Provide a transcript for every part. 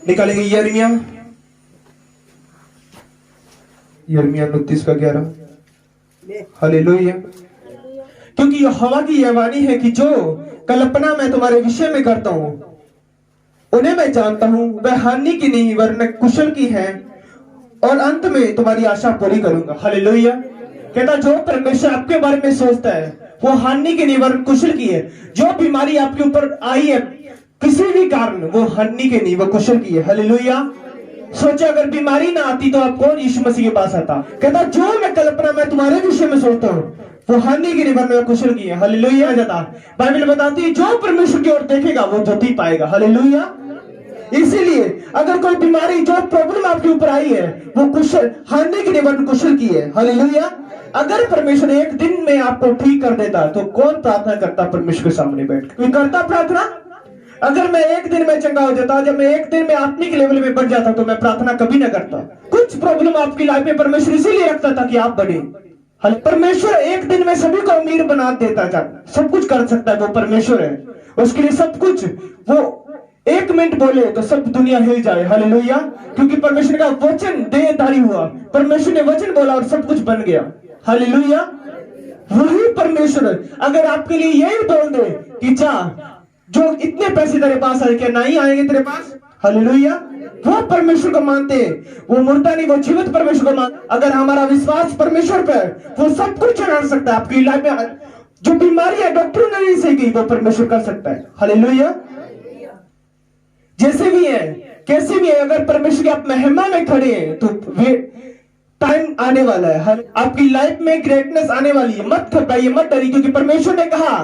निकालेंगे यिर्मयाह 29:11। हालेलुया। क्योंकि यहोवा की यह वाणी है कि जो कल्पना मैं तुम्हारे विषय में करता हूं उन्हें मैं जानता हूं, वह हानि की नहीं वरन कुशल की है, और अंत में तुम्हारी आशा पूरी करूंगा। हालेलुया। कहता जो परमेश्वर आपके बारे में सोचता है वो हानि की नहीं वरन कुशल की है। जो बीमारी आपके ऊपर आई है किसी भी कारण, वो हानि की नहीं वो कुशल की है। हालेलुया। सोचा अगर बीमारी ना आती तो आप कौन यीशु मसीह के पास आता। कहता जो मैं कल्पना मैं तुम्हारे विषय में सोचता हूं वो हानि की नहीं वरन कुशल की है। हालेलुया। जाता बाइबल बताती है जो परमेश्वर की ओर देखेगा वो ज्योति पाएगा। हालेलुया। इसीलिए अगर कोई बीमारी जो प्रॉब्लम आपके ऊपर आई है वो कुशल हानि की नहीं वरन कुशल की है। हालेलुया। अगर परमेश्वर एक दिन में आपको ठीक कर देता तो कौन प्रार्थना करता परमेश्वर के सामने बैठ कोई करता प्रार्थना। अगर मैं एक दिन में चंगा हो जाता, जब मैं एक दिन में आत्मिक लेवल में बढ़ जाता तो मैं प्रार्थना कभी ना करता। कुछ प्रॉब्लम आपकी लाइफ में परमेश्वर इसीलिए रखता था कि आप बढ़े। परमेश्वर एक दिन में सभी को अमीर बना देता था, सब कुछ कर सकता है, वो परमेश्वर है, उसके लिए सब कुछ। वो एक मिनट बोले तो सब दुनिया हिल जाए। हालेलुया। क्योंकि परमेश्वर का वचन देहधारी हुआ, परमेश्वर ने वचन बोला और सब कुछ बन गया। हालेलुया। वही परमेश्वर अगर आपके लिए यही बोल दे कि जा जो इतने पैसे तेरे पास आए, क्या नहीं आएंगे तेरे पास। हालेलुया। वो परमेश्वर को मानते, वो मुर्दा नहीं वो जीवित परमेश्वर को मानते। अगर हमारा विश्वास परमेश्वर पर, वो सब कुछ चढ़ा सकता है। आपकी लाइफ में जो बीमारी है डॉक्टर ने नहीं सही की, वो परमेश्वर कर सकता है। हालेलुया। जैसे भी है कैसे भी है, अगर परमेश्वर की आप महिमा में खड़े हैं तो वे टाइम आने वाला है, आपकी लाइफ में ग्रेटनेस आने वाली है। मत घबराइए, मत डरिए, क्योंकि परमेश्वर ने कहा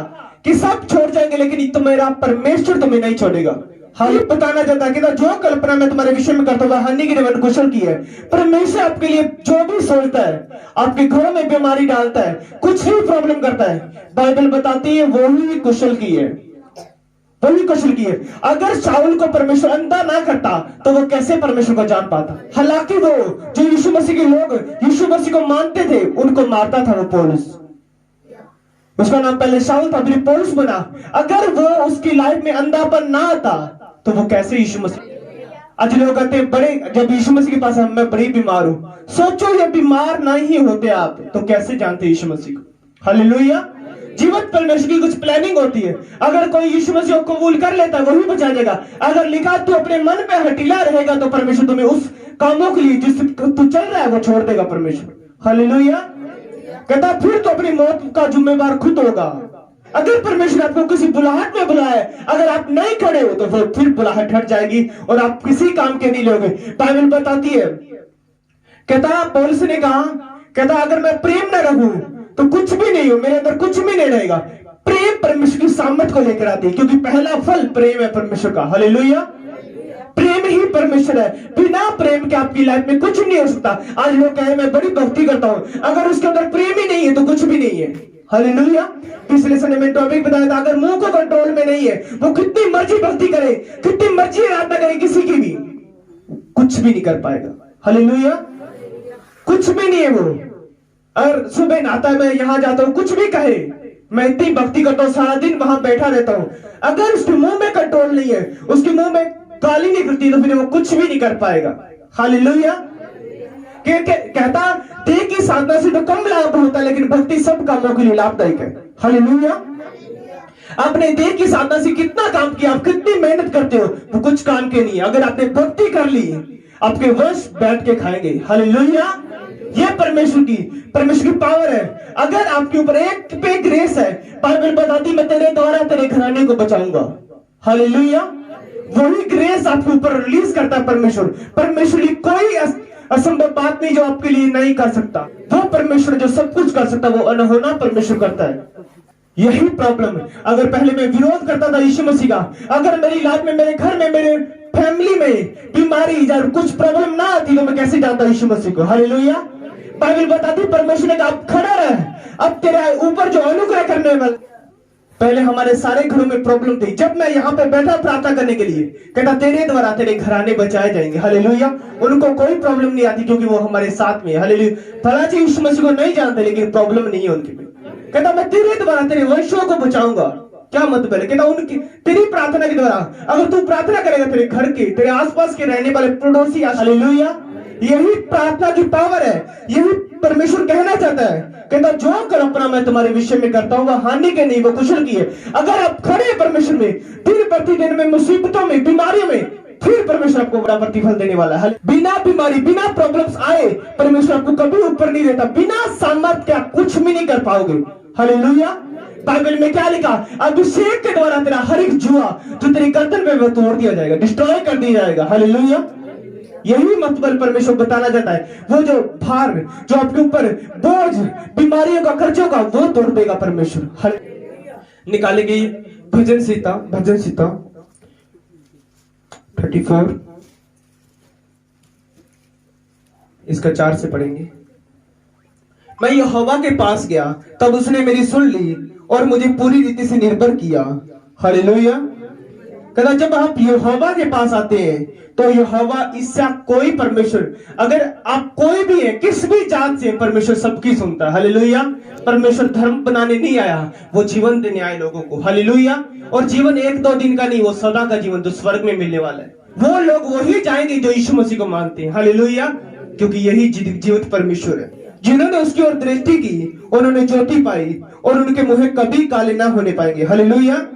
कि सब छोड़ जाएंगे लेकिन तो मेरा परमेश्वर तुम्हें नहीं छोड़ेगा। हाँ, बताना चाहता है कि जो कल्पना मैं तुम्हारे विषय में करता हूँ हानि की नहीं कुशल की है। परमेश्वर आपके लिए जो भी सोचता है, आपके घरों में बीमारी डालता है, कुछ भी प्रॉब्लम करता है, बाइबल बताती है वो ही कुशल की है, वही कुशल की है। अगर शाऊल को परमेश्वर अंधा ना करता तो वो कैसे परमेश्वर को जान पाता। हालांकि वो जो यीशु मसीह के लोग यीशु मसीह को मानते थे उनको मारता था वो पौलुस, उसका नाम पहले शाऊल था फिर पौलुस बना। अगर वो उसकी लाइफ में अंधापन ना आता तो वो कैसे यीशु मसीह। आज लोग कहते हैं बड़े, जब यीशु मसीह के पास मैं बड़ी बीमार हूं, सोचो ये बीमार नहीं होते आप तो कैसे जानते यीशु मसीह को। हालेलुया। जीवित परमेश्वर की कुछ प्लानिंग होती है। अगर कोई यीशु मसीह को कबूल कर लेता है वही बचा जाएगा। अगर लिखा तू अपने मन पे हटीला रहेगा तो परमेश्वर तुम्हें उस कामों के लिए जिस तू चल रहा है वो छोड़ देगा परमेश्वर। हालेलुया। कहता फिर तो अपनी मौत का जिम्मेवार खुद होगा। अगर परमेश्वर आपको किसी बुलाहट में बुलाए, अगर आप नहीं खड़े हो तो फिर बुलाहट हट जाएगी और आप किसी काम के नहीं लोगे। बाइबल बताती है, कहता पौलुस ने कहा, कहता अगर मैं प्रेम न रखूं तो कुछ भी नहीं हो, मेरे अंदर कुछ भी नहीं रहेगा। प्रेम परमेश्वर की सामर्थ को लेकर आती है, क्योंकि पहला फल प्रेम है परमेश्वर का। हालेलुया। प्रेम ही परमेश्वर है, बिना प्रेम के आपकी लाइफ में कुछ नहीं हो सकता। आज लोग कहे मैं बड़ी भक्ति करता हूं, अगर उसके अंदर प्रेम ही नहीं है तो कुछ भी नहीं है। हालेलुया। पिछले समय में टॉपिक बताया था, अगर मुंह को कंट्रोल में नहीं है, वो कितनी मर्जी भक्ति करे, कितनी मर्जी आराधना करे, किसी की भी कुछ भी नहीं कर पाएगा। हालेलुया। कुछ भी नहीं है वो। और सुबह नहाता है, मैं यहां जाता हूं, कुछ भी कहे, मैं इतनी भक्ति करता हूं, सारा दिन वहां बैठा रहता हूं, अगर उसके मुंह में कंट्रोल नहीं है, उसके मुंह में गाली निकलती तो फिर वो कुछ भी नहीं कर पाएगा। हालेलुया। कहता देह की साधना से तो कम लाभ होता है लेकिन भक्ति सब कामों के लिए लाभदायक है। हालेलुया। आपने देह की साधना से कितना काम किया, आप कितनी मेहनत करते हो, वो कुछ काम के नहीं है। अगर आपने भक्ति कर ली आपके वंश बैठ के खाएंगे। हालेलुया। ये परमेश्वर की पावर है। अगर आपके ऊपर एक पे ग्रेस है, बाइबल बताती मैं तेरे द्वारा तेरे घराने को बचाऊंगा। हालेलुया। वही ग्रेस आपके ऊपर रिलीज करता है परमेश्वर। परमेश्वर की कोई असंभव बात नहीं जो आपके लिए नहीं कर सकता। वो परमेश्वर जो सब कुछ कर सकता है वो अनहोना परमेश्वर करता है। यही प्रॉब्लम है। अगर पहले मैं विरोध करता था यीशु मसीह का, अगर मेरी लाइफ में, मेरे घर में, मेरे फैमिली में बीमारी या कुछ प्रॉब्लम ना आती तो मैं कैसे जानता यीशु मसीह को। हालेलुया। बाइबल बताती परमेश्वर ने कहा अब खड़ा रह, अब तेरे ऊपर जो अनुग्रह करने वाला। पहले हमारे सारे घरों में प्रॉब्लम थी, जब मैं यहाँ पे बैठा प्रार्थना करने के लिए, कहता तेरे द्वारा तेरे घराने बचाए जाएंगे। हालेलुया। उनको कोई प्रॉब्लम नहीं आती क्योंकि वो हमारे साथ में। हालेलुया। भला जी यीशु मसीह को नहीं जानते लेकिन प्रॉब्लम नहीं है उनके में। कहता मैं तेरे द्वारा तेरे वंशों को बचाऊंगा। क्या मतलब है? कहता उनकी तेरी प्रार्थना के द्वारा अगर तू प्रार्थना करेगा, तेरे घर के, तेरे आसपास के रहने वाले पड़ोसी, हालेलुया, यही प्रार्थना की पावर है। यही परमेश्वर कहना चाहता है। कहता जो कल्पना मैं तुम्हारे विषय में करता हूँ वह हानि के नहीं, वो कुशल की है। अगर आप खड़े परमेश्वर में दिन प्रतिदिन में, मुसीबतों में, बीमारियों में, फिर परमेश्वर आपको बड़ा प्रतिफल देने वाला है। बिना बीमारी, बिना प्रॉब्लम्स आए परमेश्वर आपको कभी ऊपर नहीं देता। बिना सामर्थ्य के आप कुछ भी नहीं कर पाओगे। हालेलुया। बाइबल में क्या लिखा? अभिषेक के द्वारा तेरा हर एक जुआ जो तेरी गर्दन पे, वह तोड़ दिया जाएगा, डिस्ट्रॉय कर दिया जाएगा। हालेलुया। यही मतलब परमेश्वर बताना चाहता है। वो जो भार, जो आपके ऊपर बोझ, बीमारियों का, खर्चों का, वो तोड़ देगा परमेश्वर। निकाली गई भजन सीता 34 इसका 4 से पढ़ेंगे। मैं यहोवा के पास गया, तब उसने मेरी सुन ली और मुझे पूरी रीति से निर्भर किया। हालेलुया। कहता जब आप यहोवा के पास आते हैं तो यहोवा, इससे कोई परमेश्वर, अगर आप कोई भी है, किस भी जात से, परमेश्वर सबकी सुनता है। हालेलुया। परमेश्वर धर्म बनाने नहीं आया, वो जीवन देने आए लोगों को। हालेलुया। और जीवन 1-2 दिन का नहीं, वो सदा का जीवन जो स्वर्ग में मिलने वाला है। वो लोग वही जाएंगे जो यीशु मसीह को मानते हैं। हालेलुया। क्योंकि यही जीवित परमेश्वर है। जिन्होंने उसकी ओर दृष्टि की उन्होंने ज्योति पाई और उनके मुंह कभी काले ना होने पाएंगे। हालेलुया।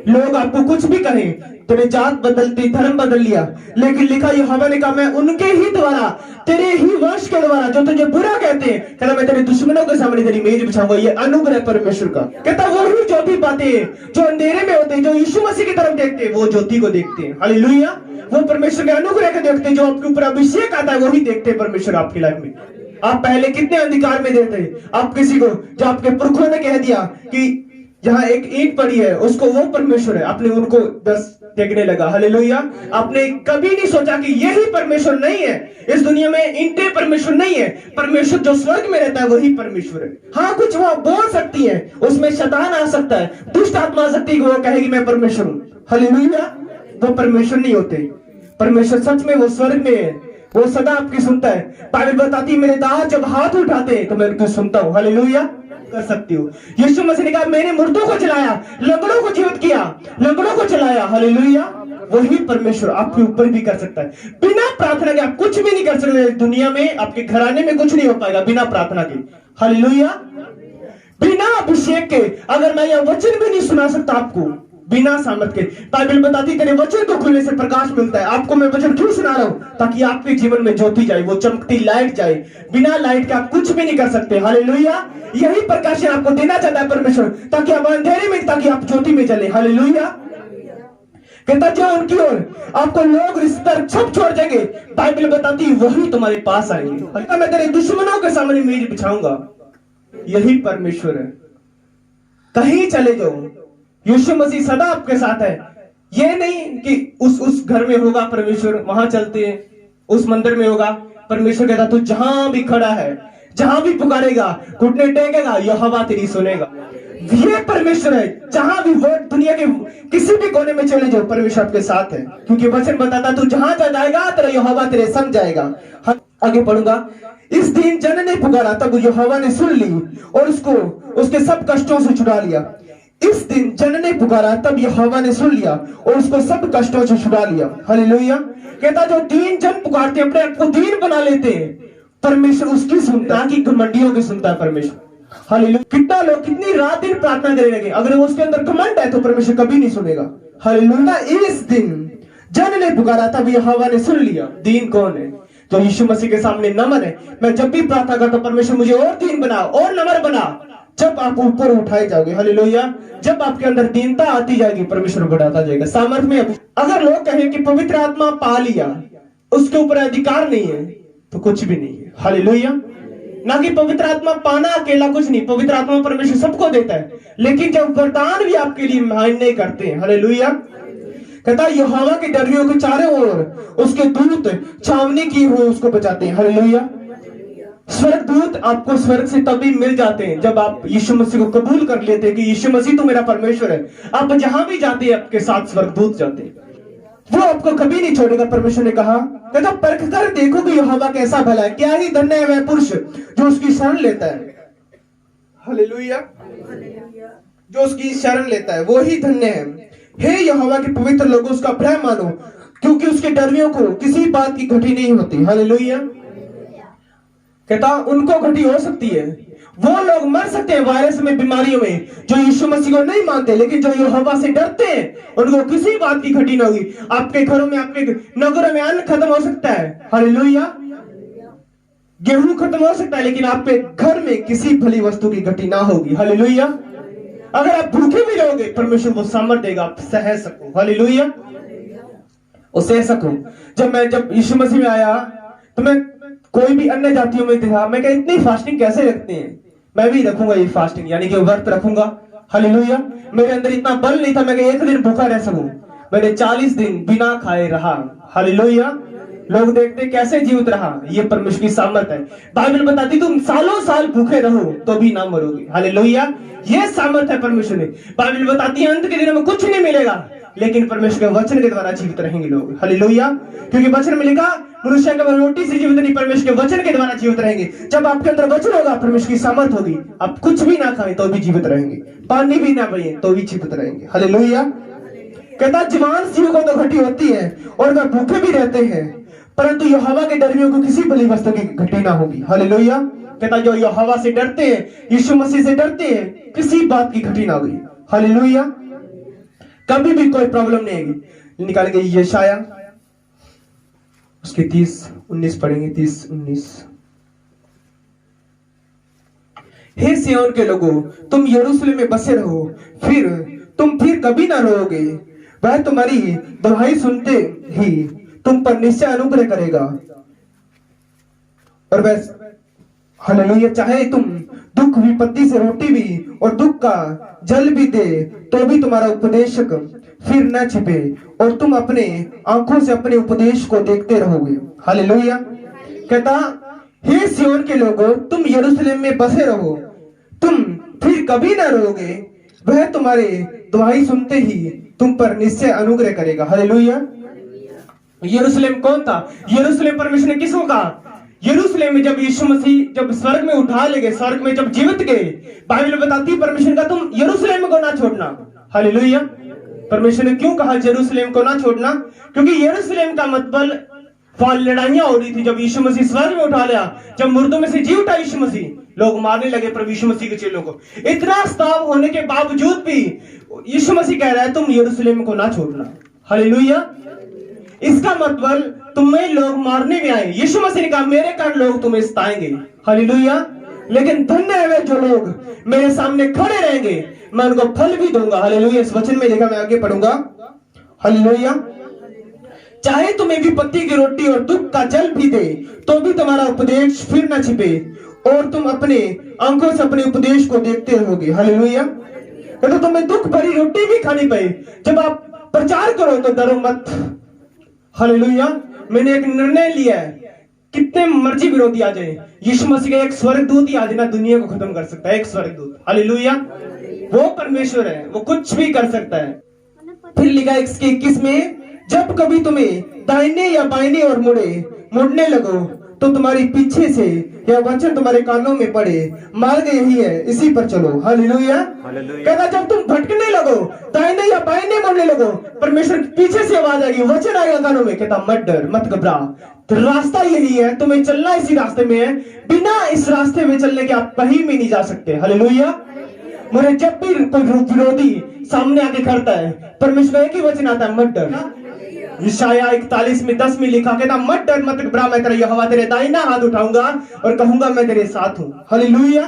लोग आपको कुछ भी कहें, तेरे जात बदलती, धर्म बदल लिया, लेकिन लिखा यहोवा ने कहा मैं उनके ही द्वारा, तेरे ही वंश के द्वारा जो तुझे बुरा कहते हैं, कहता मैं तेरे दुश्मनों के सामने तेरी मेज बिछाऊंगा। ये अनुग्रह परमेश्वर का। कहता वो ही ज्योति पाते हैं जो अंधेरे में होते हैं, जो यीशु मसीह की तरफ देखते हैं, वो ज्योति को देखते हैं। हालेलुया। वो परमेश्वर के अनुग्रह को देखते हैं। जो आपके ऊपर अभिषेक आता है वही देखते हैं परमेश्वर आपकी लाइफ में। आप पहले कितने अंधकार में देते, आप किसी को, जो आपके पुरखों ने कह दिया कि जहां एक ईंट पड़ी है उसको वो परमेश्वर है, आपने उनको 10 देखने लगा। हालेलुया। आपने कभी नहीं सोचा कि यही परमेश्वर नहीं है। इस दुनिया में ईंटें परमेश्वर नहीं है। परमेश्वर जो स्वर्ग में रहता है वही परमेश्वर है। हाँ, कुछ वो बोल सकती है, उसमें शैतान आ सकता है, दुष्ट आत्मा आ सकती है, वो कहेगी मैं परमेश्वर हूं। हालेलुया। वो परमेश्वर नहीं होते। परमेश्वर सच में वो स्वर्ग में है, वो सदा आपकी सुनता है। बाइबल बताती है मेरे दास जब हाथ उठाते हैं तो मैं उनको सुनता हूं। हालेलुया। कर सकती हूँ। यीशु मसीह ने कहा मैंने मुर्दों को जलाया, लंगड़ों को जीवित किया, लंगड़ों को चलाया। हालेलुया। वही परमेश्वर आपके ऊपर भी कर सकता है। बिना प्रार्थना के आप कुछ भी नहीं कर सकते। दुनिया में आपके घराने में कुछ नहीं हो पाएगा बिना प्रार्थना के। हालेलुया। बिना अभिषेक के अगर मैं यह वचन भी नहीं सुना सकता आपको, बिना सामर्थ्य के। बाइबल बताती तेरे वचन को खुलने से प्रकाश मिलता है। आपको मैं वचन क्यों सुना रहा हूं? ताकि आपके जीवन में ज्योति जाए, वो चमकती लाइट जाए। बिना लाइट के आप कुछ भी नहीं कर सकते। हालेलुया। यही प्रकाश आपको देना चाहता है परमेश्वर, ताकि आप अंधेरे में, ताकि आप ज्योति में चले। हालेलुया। कहता जो उनकी ओर आपको लोग रिश्तेदार सब छोड़ जाएंगे, बाइबल बताती वही तुम्हारे पास आएंगे। मैं तेरे दुश्मनों के सामने मेज बिछाऊंगा। यही परमेश्वर है। कहीं चले जाओ, यीशु मसीह सदा आपके साथ है। ये नहीं कि उस घर में होगा परमेश्वर, वहां चलते हैं, उस मंदिर में होगा परमेश्वर। कहता तू जहां भी खड़ा है, जहां भी पुकारेगा, घुटने टेकेगा, यहोवा तेरी सुनेगा। ये परमेश्वर है। जहां भी वो दुनिया के किसी भी कोने में चले जाओ, परमेश्वर आपके साथ है। क्योंकि वचन बताता तू जहां जाएगा तेरा यहोवा तेरे संग जाएगा। आगे पढ़ूंगा। इस दिन जन ने पुकारा, तब यहोवा ने सुन ली और उसको उसके सब कष्टों से छुड़ा लिया। इस दिन जन ने पुकारा, तब यहोवा ने सुन लिया और उसको सब कष्टों से छुड़ा लिया। हालेलुया। कहता जो दीन जन पुकारते, अपने आप को दीन बना लेते हैं, परमेश्वर उसकी सुनता है कि घमंडियों की सुनता है परमेश्वर। हालेलुया। कितना लोग कितनी रात दिन प्रार्थना करने लगे, अगर वो उसके अंदर घमंड है तो परमेश्वर कभी नहीं सुनेगा। हालेलुया। इस दिन जन ने पुकारा, तब यहोवा ने सुन लिया। दीन कौन है? जो यीशु मसीह के सामने नमन है। मैं जब भी प्रार्थना करता हूं परमेश्वर मुझे और दीन बना और नम्र बना। जब आप ऊपर उठाए जाओगे, हालेलुया, जब आपके अंदर दीनता आती जाएगी, परमेश्वर बढ़ाता जाएगा सामर्थ में। अगर लोग कहें कि पवित्र आत्मा पा लिया, उसके ऊपर अधिकार नहीं है, तो कुछ भी नहीं है। हालेलुया। ना कि पवित्र आत्मा पाना अकेला कुछ नहीं, पवित्र आत्मा परमेश्वर सबको देता है, लेकिन जब वरदान भी आपके लिए मायने करते हैं। हालेलुया। कहता यहोवा के डरियों के चारों ओर उसके दूत छावनी किए हुए उसको बचाते हैं। हालेलुया। स्वर्ग दूत आपको स्वर्ग से तभी मिल जाते हैं जब आप यीशु मसीह को कबूल कर लेते हैं कि यीशु मसीह तो मेरा परमेश्वर है। आप जहां भी जाते हैं आपके साथ स्वर्ग दूत जाते हैं, वो आपको कभी नहीं छोड़ेगा। परमेश्वर ने कहा, कहता परख कर देखो कि यहोवा कैसा भला है, क्या ही धन्य है वह पुरुष जो उसकी शरण लेता है। हालेलुया। जो उसकी शरण लेता है वो ही धन्य है। हे यहोवा के पवित्र लोगों, उसका भय मानो, क्योंकि उसके डरवियों को किसी बात की घटी नहीं होती। हालेलुया। कहता उनको घटी हो सकती है, वो लोग मर सकते हैं वायरस में, बीमारियों में, जो यीशु मसीह को नहीं मानते, लेकिन जो यहोवा से डरते हैं उनको किसी बात की घटी ना होगी। आपके घरों में, आपके नगरों में अन्न खत्म हो सकता है, हालेलुया, गेहूं खत्म हो सकता है, लेकिन आपके घर में किसी भली वस्तु की घटी ना होगी। हालेलुया। अगर आप भूखे भी रहोगे, परमेश्वर को सामर्थ देगा, आप सह सको। हालेलुया। और सह सको। जब यीशु मसीह में आया तो मैं कोई भी अन्य जातियों में देखा, मैं क्या इतनी फास्टिंग कैसे रखते हैं, मैं भी रखूंगा ये फास्टिंग, यानी कि व्रत रखूंगा। हालेलुया। मेरे अंदर इतना बल नहीं था मैं एक दिन भूखा रह सकूं। मैंने 40 दिन बिना खाए रहा। हालेलुया। लोग देखते कैसे जीवित रहा, ये परमेश्वर की सामर्थ है। बाइबल बताती तुम सालों साल भूखे रहो तो भी ना मरोगे। हालेलुया। ये सामर्थ है परमेश्वर ने। बाइबल बताती है अंत के दिनों में कुछ नहीं मिलेगा, लेकिन परमेश्वर के वचन के द्वारा जीवित रहेंगे लोग। हालेलुया। क्योंकि वचन में लिखा, मनुष्य केवल रोटी से जीवित नहीं, परमेश्वर के वचन के द्वारा जीवित रहेंगे। जब आपके अंदर वचन होगा, परमेश्वर की सामर्थ होगी, आप कुछ भी ना खाएं तो भी जीवित रहेंगे, पानी भी ना पिए तो भी जीवित रहेंगे। हालेलुया। कहता जवान स्त्रियों को तो घटी होती है और वह भूखे भी रहते हैं, परंतु यहोवा के डरवियों को किसी भली वस्तु की घटी ना होगी। हालेलुया। कहता जो यहोवा से डरते हैं, यीशु मसीह से डरते हैं, किसी बात की घटी ना होगी। हालेलुया। कभी भी कोई प्रॉब्लम नहीं आएगी। निकालेंगे यशाया उसके 30:19 पढ़ेंगे। 30:19। हे सिय्योन के लोगों, तुम यरूशलेम में बसे रहो, तुम फिर कभी ना रोओगे। वह तुम्हारी दुहाई सुनते ही तुम पर निश्चय अनुग्रह करेगा, और वह हालेलुया, चाहे तुम दुख विपत्ति से रोटी भी और दुख का जल भी दे, तो भी तुम्हारा उपदेशक फिर न छिपे, और तुम अपने आंखों से अपने उपदेश को देखते रहोगे। हालेलुया। कहता हे सिय्योन के लोगों, तुम यरूशलेम में बसे रहो, तुम फिर कभी ना रोओगे। वह तुम्हारे दुहाई सुनते ही तुम पर निश्चय अनुग्रह करेगा। हालेलुया। यरूशलेम कौन था? यरूशलेम परमेश्वर ने किसको कहा? यरूशलेम में जब यीशु मसीह जब स्वर्ग में उठा ले गए, स्वर्ग में जब जीवित गए, बाइबल बताती है परमेश्वर का तुम यरूशलेम को ना छोड़ना। हालेलुया। परमेश्वर ने क्यों कहा यरूशलेम को ना छोड़ना? क्योंकि यरूशलेम का मतलब लड़ाइयां हो रही थी। जब यीशु मसीह स्वर्ग में उठा लिया, जब मुर्दों में से जी उठा यीशु मसीह, लोग मारने लगे प्रभु यीशु मसीह के चेलों को। इतना स्ताव होने के बावजूद भी यीशु मसीह कह रहा है तुम यरूशलेम को ना छोड़ना। हालेलुया। इसका मतलब तुम्हें लोग मारने में आए, यीशु मसीह ने कहा मेरे कारण लोग तुम्हें सताएंगे। हालेलुया। लेकिन धन्य है वे जो लोग मेरे सामने खड़े रहेंगे, मैं उनको फल भी दूंगा। हालेलुया। इस वचन में देखा, मैं आगे पढ़ूंगा। हालेलुया। चाहे तुम्हें विपत्ति की रोटी और दुख का जल भी दे, तो भी तुम्हारा उपदेश फिर न छिपे, और तुम अपने आंखों से अपने उपदेश को देखते रहोगे। हालेलुया। तो तुम्हें दुख भरी रोटी भी खानी पड़े, जब आप प्रचार करो तो डरो मत। हालेलुया। मैंने एक निर्णय लिया है, कितने मर्जी विरोधी आ जाए, यीशु मसीह का एक स्वर्गदूत ही आज ना दुनिया को खत्म कर सकता है। एक स्वर्गदूत। हालेलुया। वो परमेश्वर है, वो कुछ भी कर सकता है। फिर लिखा 21 में, जब कभी तुम्हें दाहिने या बाइने और मुड़ने लगो, तो तुम्हारी पीछे से यह वचन तुम्हारे कानों में पड़े, मार्ग यही है, इसी पर चलो। हालेलुया। कहता जब तुम भटकने लगो, दाहिने या बाइने मुड़ने लगो, परमेश्वर पीछे से आवाज आएगी, वचन आएगा कानों में, कहता मत डर, मत घबरा, तो रास्ता यही है, तुम्हें चलना इसी रास्ते में है, बिना इस रास्ते में चलने के आप कहीं भी नहीं जा सकते। हालेलुया। मुझे जब भी कोई विरोधी सामने आके खड़ता है, परमेश्वर एक ही वचन आता है, मत डर। यशाया 41:10 में लिखा, कहता मत डर मत घबरा, मैं तेरा यहोवा तेरे दाहिना हाथ उठाऊंगा और कहूंगा मैं तेरे साथ हूं। हालेलुया।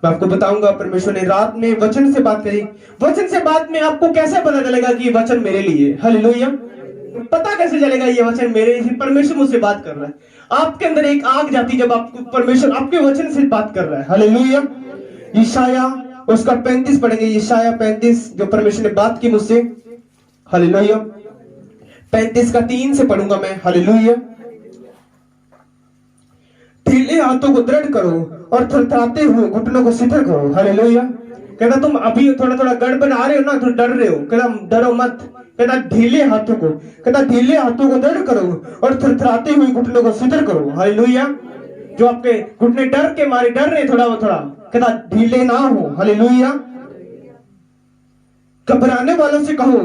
मैं आपको बताऊंगा, परमेश्वर ने रात में वचन से बात करी। वचन से बात में आपको कैसे पता चलेगा कि ये वचन मेरे लिए? हालेलुया। पता कैसे चलेगा ये वचन मेरे लिए? परमेश्वर मुझसे बात कर रहा है। आपके अंदर एक आग जाती जब आपको परमेश्वर आपके वचन से बात कर रहा है। हालेलुया। यशाया उसका 35 पढ़ेंगे। यशाया 35 जो परमेश्वर ने बात की मुझसे। हालेलुया। 35 का 3 से पढ़ूंगा मैं। हालेलुया। ढीले हाथों को दृढ़ करो और थरथराते हुए घुटनों को शिथिल करो। हालेलुया। कहता तुम अभी थोड़ा थोड़ा गड़बड़ आ रहे हो ना, तो डर रहे हो, कहता डरो मत। कहता ढीले हाथों को दृढ़ करो और थरथराते हुए घुटनों को शिथिल करो। हालेलुया। जो आपके घुटने डर के मारे डर रहे थोड़ा कहता ढीले ना हो। हालेलुया। घबराने वालों से कहो,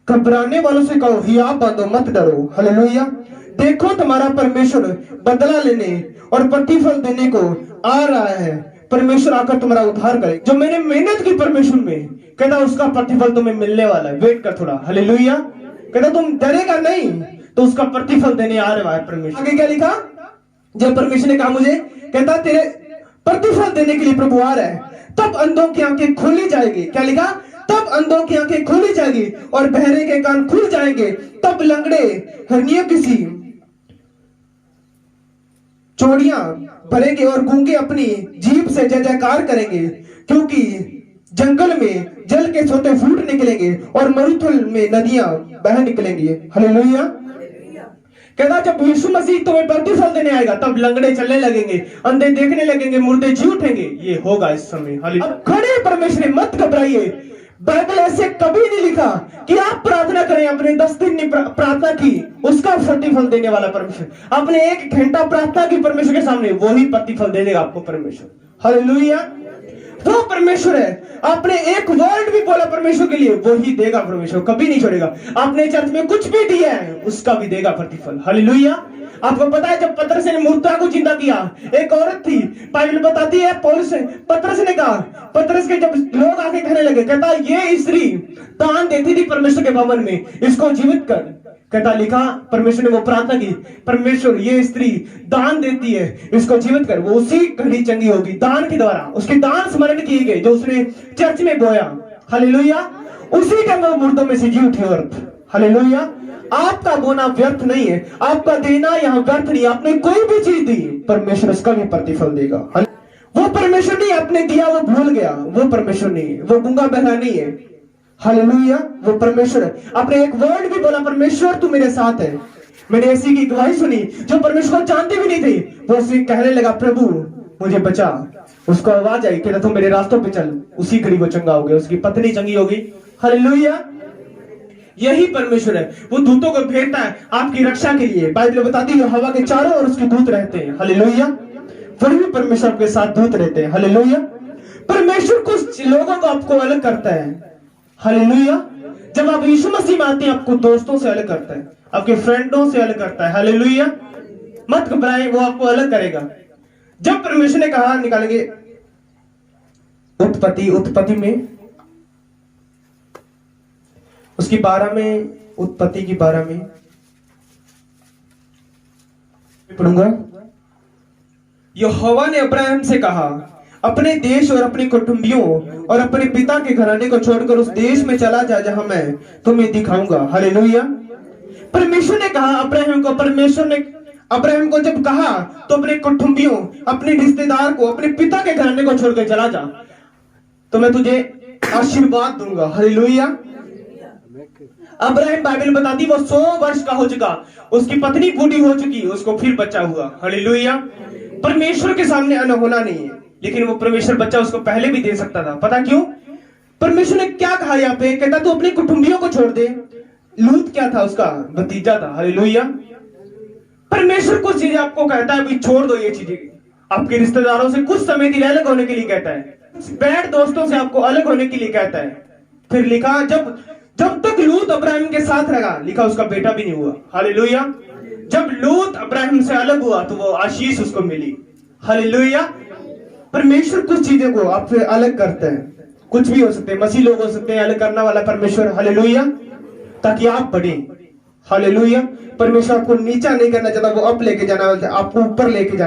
घबराने वालों से कहो हियाव बांधो, मत डरो। हालेलुया। देखो तुम्हारा परमेश्वर बदला लेने और प्रतिफल देने को आ रहा है। परमेश्वर आकर तुम्हारा उद्धार करे। जो मैंने मेहनत की परमेश्वर में, कहता उसका प्रतिफल तुम्हें मिलने वाला है, वेट कर थोड़ा। हालेलुया। कहता तुम डरेगा नहीं, तो उसका प्रतिफल देने आ रहा है परमेश्वर। आगे क्या लिखा? जब परमेश्वर ने कहा मुझे, कहता तेरे प्रतिफल देने के लिए प्रभु आ रहा है, तब अंधों की आंखें खोली जाएगी। क्या लिखा? तब अंधों की आंखें खोली जाएगी और बहरे के कान खुल जाएंगे। तब लंगड़े हरनियों की सी चोड़ियां भरेंगे और गूंगे अपनी जीभ से जय जयकार करेंगे, क्योंकि जंगल में जल के सोते फूट निकलेंगे और मरुथल में नदियां बह निकलेंगी। हालेलुया। कहता जब यीशु मसीह तुम्हें प्रतिफल देने आएगा, तब लंगड़े चलने लगेंगे, अंधे देखने लगेंगे, मुर्दे जी उठेंगे। ये होगा इस समय। अब खड़े परमेश्वर, मत घबराइए। बाइबल ऐसे कभी नहीं लिखा कि आप प्रार्थना करें, अपने 10 दिन प्रार्थना की, उसका प्रतिफल देने वाला परमेश्वर। आपने 1 घंटा प्रार्थना की परमेश्वर के सामने, वही प्रतिफल दे देगा आपको परमेश्वर। हालेलुया। वो परमेश्वर है। आपने एक वर्ड भी बोला परमेश्वर के लिए, वही देगा परमेश्वर, कभी नहीं छोड़ेगा। आपने चर्च में कुछ भी दिया है, उसका भी देगा प्रतिफल। हालेलुया। आपको पता है जब पतरस ने मूर्ता को जिंदा किया, एक औरत थी, बाइबल बताती है, पतरस ने कहा, पतरस के जब लोग आके कहने लगे, कहता ये स्त्री दान देती थी परमेश्वर के भवन में, इसको जीवित कर। कहता लिखा परमेश्वर ने वो प्रार्थना की, परमेश्वर ये स्त्री दान देती है, इसको जीवित कर। वो उसी घड़ी चंगी होगी, दान के द्वारा उसके दान स्मरण किए गए जो उसने चर्च में बोया। हालेलुया। उसी टाइम वो मुर्दों में से जी उठी औरत। हालेलुया। आपका बोना व्यर्थ नहीं है, आपका देना यहाँ व्यर्थ नहीं। आपने कोई भी चीज दी, परमेश्वर उसका भी प्रतिफल देगा। वो परमेश्वर नहीं आपने दिया वो भूल गया, वो परमेश्वर नहीं है, वो गूंगा बहरा नहीं है। हालेलुया। वो परमेश्वर है। आपने एक वर्ड भी बोला, परमेश्वर तू मेरे साथ है। मैंने ऐसी की गवाही सुनी जो परमेश्वर को जानती भी नहीं थी, वो उसे कहने लगा प्रभु मुझे बचा। उसको आवाज आई, कहता तू मेरे रास्तों पे चल। उसी घड़ी वो चंगा हो गया, उसकी पत्नी चंगी होगी। हालेलुया। यही परमेश्वर है। वो दूतों को भेजता है आपकी रक्षा के लिए। बाइबल बताती है हवा के चारों ओर उसके दूत रहते हैं। हालेलुया। वही भी परमेश्वर के साथ दूत रहते हैं। हालेलुया। परमेश्वर कुछ लोगों को आपको अलग करता है। हालेलुया। जब आप यीशु मसीह में आते हैं, आपको दोस्तों से अलग करता है, आपके फ्रेंडों से अलग करता है। हालेलुया। मत घबराएं, वो आपको अलग करेगा। जब परमेश्वर ने कहा निकालेंगे उत्पत्ति में उसकी 12 में, उत्पत्ति की 12 में पढ़ूंगा। यहोवा ने अब्राहम से कहा अपने देश और अपने कुटुंबियों और अपने पिता के घराने को छोड़कर उस देश में चला जा जहां मैं तुम्हें दिखाऊंगा। हालेलुया। परमेश्वर ने कहा अब्राहम को, परमेश्वर ने अब्राहम को जब कहा तो अपने कुटुंबियों, अपने रिश्तेदार को, अपने पिता के घराने को छोड़कर चला जा, तो मैं तुझे आशीर्वाद दूंगा। हालेलुया। अब्राहम बाइबल बताती वो 100 वर्ष का हो चुका, उसकी पत्नी बूढ़ी हो चुकी, उसको फिर बच्चा हुआ। हालेलुया। परमेश्वर के सामने अनहोना नहीं है, लेकिन वो परमेश्वर बच्चा उसको पहले भी दे सकता था। पता क्यों? परमेश्वर ने क्या कहा यहाँ पे? कहता तू अपनी कुटुंबियों को छोड़ दे। लूत क्या था? उसका भतीजा था। हालेलुया। परमेश्वर कुछ चीजें आपको कहता है अभी छोड़ दो, ये चीजें आपके रिश्तेदारों से कुछ समय के लिए अलग होने के लिए कहता है, बैड दोस्तों से आपको अलग होने के लिए कहता है। फिर लिखा जब तक लूत अब्राहम के साथ रहा, लिखा उसका बेटा भी नहीं हुआ। हालेलुया। जब लूत अब्राहम से अलग हुआ तो वो आशीष उसको मिली। हालेलुया। परमेश्वर कुछ चीजों को आपसे अलग करते हैं, कुछ भी हो सकते हैं, मसीह लोग हो सकते हैं, अलग करने वाला परमेश्वर। हालेलुया। ताकि आप बढ़े। हालेलुया। परमेश्वर आपको नीचा नहीं करना चाहता, वो अप लेके जाना, आपको ऊपर लेके जाना।